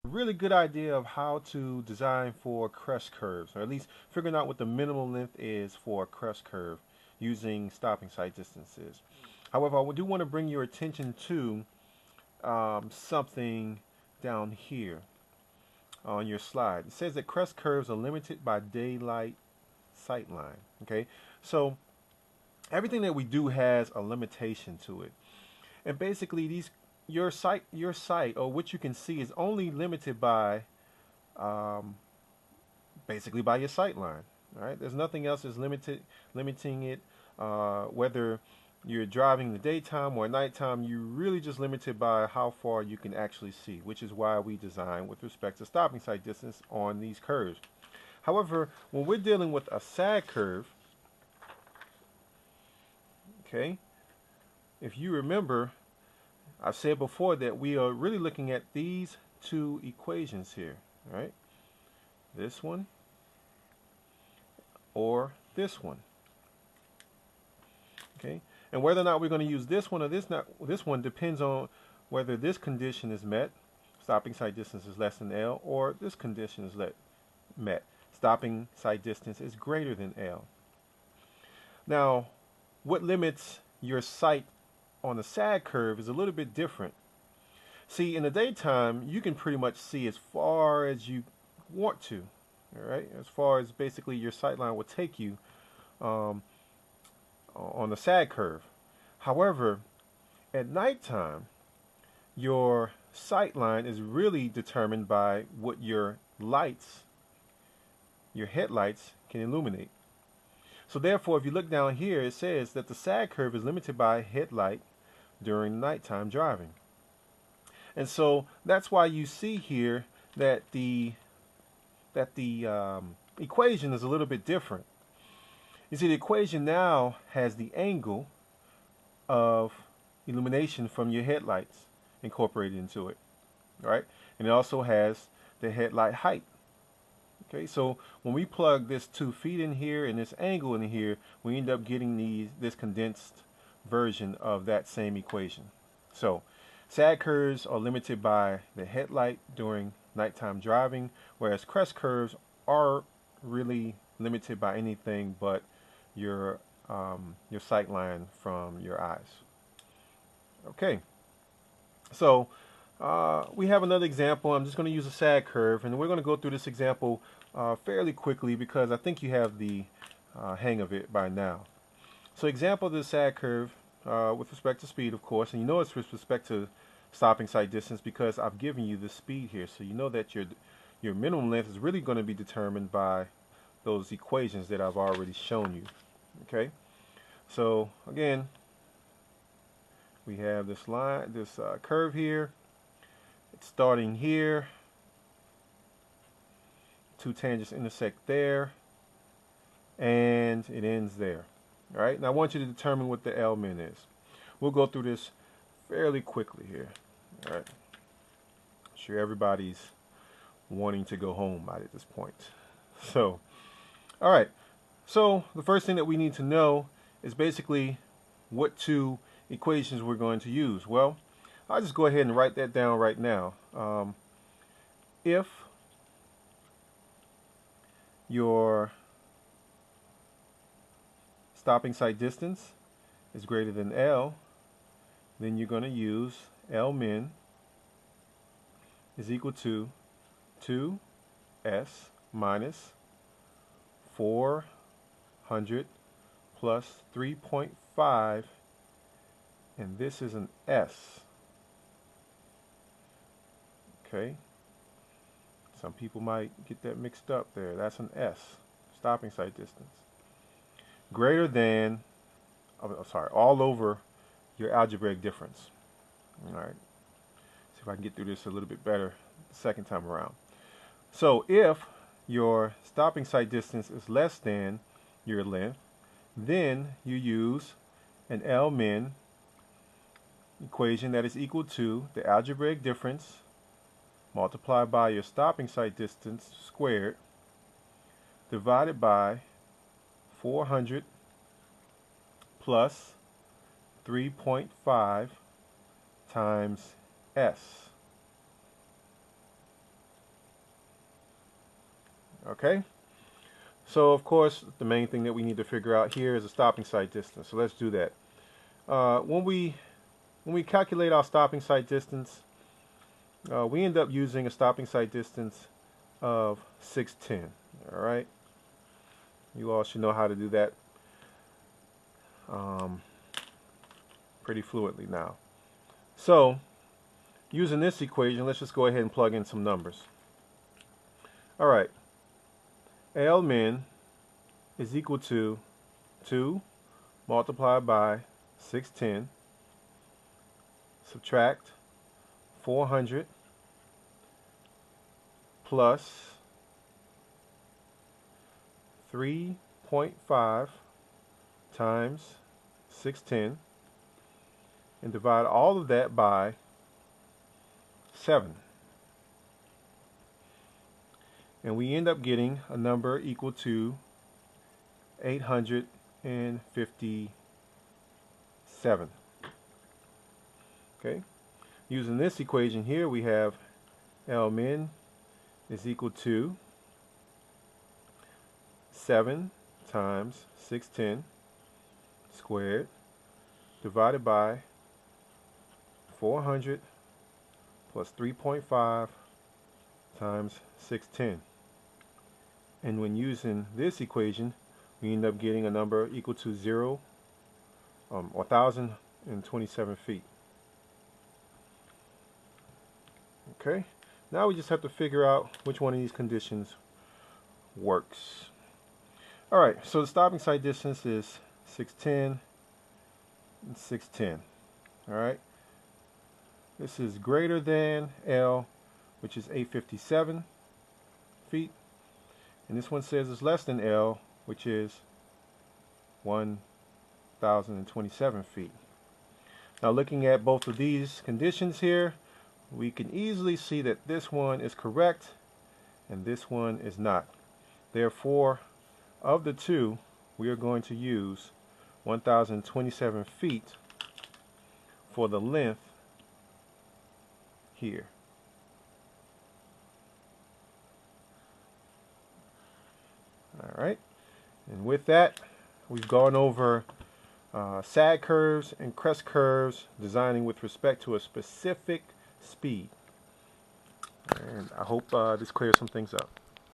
really good idea of how to design for crest curves, or at least figuring out what the minimum length is for a crest curve using stopping sight distances. However, I do want to bring your attention to something down here on your slide. It says that crest curves are limited by daylight sight line. Okay, so everything that we do has a limitation to it, and basically these your sight or what you can see is only limited by um, basically by your sight line. All right, there's nothing else that's limiting it. Whether you're driving in the daytime or at nighttime, you're really just limited by how far you can actually see, which is why we design with respect to stopping sight distance on these curves. However, when we're dealing with a sag curve, okay, if you remember, I've said before that we are really looking at these two equations here, right? This one or this one, okay? And whether or not we're going to use this one or this one depends on whether this condition is met, stopping sight distance is less than L, or this condition is met, stopping sight distance is greater than L. Now, what limits your sight on a sag curve is a little bit different. See, in the daytime, you can pretty much see as far as you want to, all right? As far as basically your sight line will take you um, on the sag curve. However, at nighttime, your sight line is really determined by what your lights, your headlights, can illuminate. So therefore, if you look down here, it says that the sag curve is limited by headlight during nighttime driving. And so that's why you see here that the equation is a little bit different. You see, the equation now has the angle of illumination from your headlights incorporated into it, right? And it also has the headlight height. Okay, so when we plug this 2 feet in here and this angle in here, we end up getting this condensed version of that same equation. So sag curves are limited by the headlight during nighttime driving, whereas crest curves are really limited by anything but your sight line from your eyes. Okay, so we have another example. I'm just going to use a sag curve, and we're going to go through this example fairly quickly because I think you have the hang of it by now. So example of the sag curve with respect to speed, of course, and you know it's with respect to stopping sight distance because I've given you the speed here. So you know that your minimum length is really going to be determined by those equations that I've already shown you. Okay, so again, we have this line, this curve here. It's starting here. Two tangents intersect there, and it ends there. All right. Now I want you to determine what the L min is. We'll go through this fairly quickly here. All right. I'm sure everybody's wanting to go home at this point. So, all right. So the first thing that we need to know is basically what two equations we're going to use. Well, I'll just go ahead and write that down right now. If your stopping sight distance is greater than L, then you're going to use L min is equal to 2s minus 400 plus 3.5, and this is an S. Okay, some people might get that mixed up there. That's an S, stopping sight distance. Greater than, oh, sorry, all over your algebraic difference. All right, see if I can get through this a little bit better the second time around. So if your stopping sight distance is less than your length, then you use an L min equation that is equal to the algebraic difference multiplied by your stopping sight distance squared divided by 400 plus 3.5 times S. Okay? So, of course, the main thing that we need to figure out here is the stopping sight distance. So let's do that. When we calculate our stopping sight distance, we end up using a stopping sight distance of 610. All right? You all should know how to do that pretty fluently now. So, using this equation, let's just go ahead and plug in some numbers. All right. L min is equal to 2 multiplied by 610, subtract 400 plus 3.5 times 610, and divide all of that by 7. And we end up getting a number equal to 857. Okay? Using this equation here, we have L min is equal to 7 times 610 squared divided by 400 plus 3.5 times 610. And when using this equation, we end up getting a number equal to 1,027 feet. Okay, now we just have to figure out which one of these conditions works. All right, so the stopping sight distance is 610 and 610. All right, this is greater than L, which is 857 feet. And this one says it's less than L, which is 1,027 feet. Now looking at both of these conditions here, we can easily see that this one is correct and this one is not. Therefore, of the two, we are going to use 1,027 feet for the length here. Alright, and with that, we've gone over sag curves and crest curves, designing with respect to a specific speed. And I hope this clears some things up.